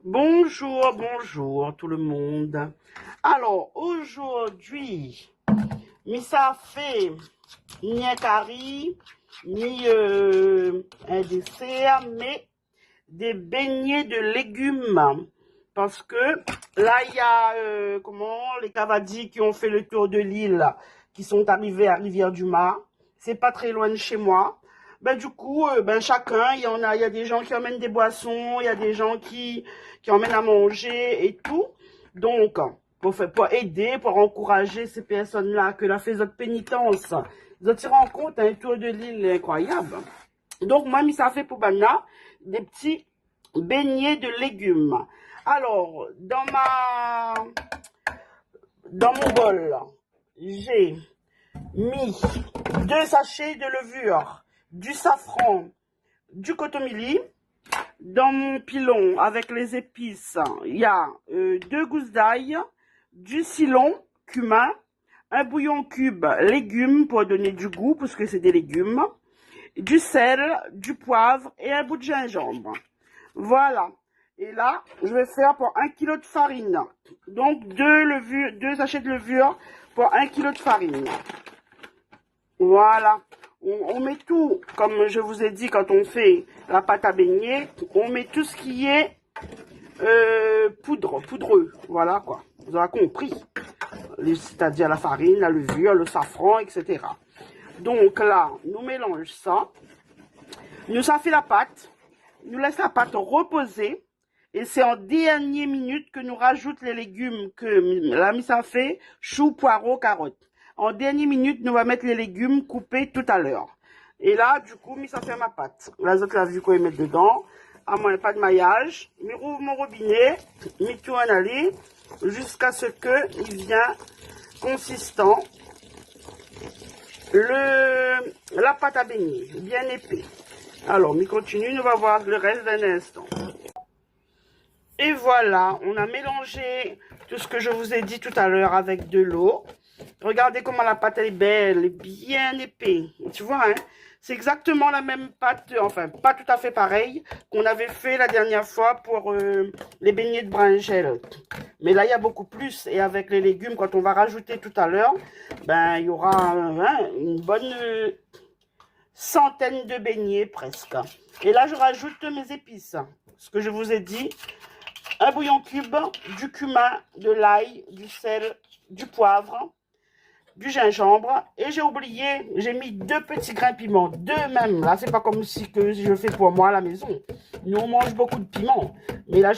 Bonjour, bonjour tout le monde. Alors aujourd'hui, ça fait ni un curry, ni un dessert, mais des beignets de légumes. Parce que là, il y a les Cavadis qui ont fait le tour de l'île, qui sont arrivés à Rivière-du-Mât. C'est pas très loin de chez moi. Du coup, chacun, il y a des gens qui emmènent des boissons, il y a des gens qui emmènent à manger et tout. Donc, pour aider, pour encourager ces personnes-là que la fait votre pénitence, vous tirez en compte un tour de l'île incroyable. Donc, moi, ça fait pour Bana des petits beignets de légumes. Alors, dans mon bol, j'ai mis 2 sachets de levure, du safran, du cotomili. Dans mon pilon avec les épices, il y a 2 gousses d'ail, du cilon, cumin, un bouillon cube légumes pour donner du goût parce que c'est des légumes, du sel, du poivre et un bout de gingembre. Voilà. Et là, je vais faire pour 1 kg de farine. Donc 2 sachets de levure pour 1 kg de farine. Voilà. On met tout, comme je vous ai dit quand on fait la pâte à beignet, on met tout ce qui est poudreux. Voilà quoi. Vous avez compris. C'est-à-dire la farine, la levure, le safran, etc. Donc là, nous mélangeons ça. Ça fait la pâte. Nous laisse la pâte reposer. Et c'est en dernière minute que nous rajoutons les légumes que la mise a fait, choux, poireaux, carottes. En dernière minute, nous allons mettre les légumes coupés tout à l'heure. Et là, du coup, ça fait ma pâte. Les autres, la vu qu'on mettre dedans. À moins pas de maillage. Je rouvre mon robinet. Je tourne aller jusqu'à ce qu'il vienne consistant. La pâte à beignet, bien épais. Alors, on continue. Nous allons voir le reste d'un instant. Et voilà, on a mélangé tout ce que je vous ai dit tout à l'heure avec de l'eau. Regardez comment la pâte est belle, bien épais. Tu vois, hein? C'est exactement la même pâte, enfin, pas tout à fait pareil, qu'on avait fait la dernière fois pour les beignets de brinjelle. Mais là, il y a beaucoup plus. Et avec les légumes, quand on va rajouter tout à l'heure, il y aura une bonne centaine de beignets presque. Et là, je rajoute mes épices. Ce que je vous ai dit. Un bouillon cube, du cumin, de l'ail, du sel, du poivre, du gingembre. Et j'ai oublié, j'ai mis 2 petits grains de piment. 2 même. Là, c'est pas comme si je fais pour moi à la maison. Nous, on mange beaucoup de piment. Mais là,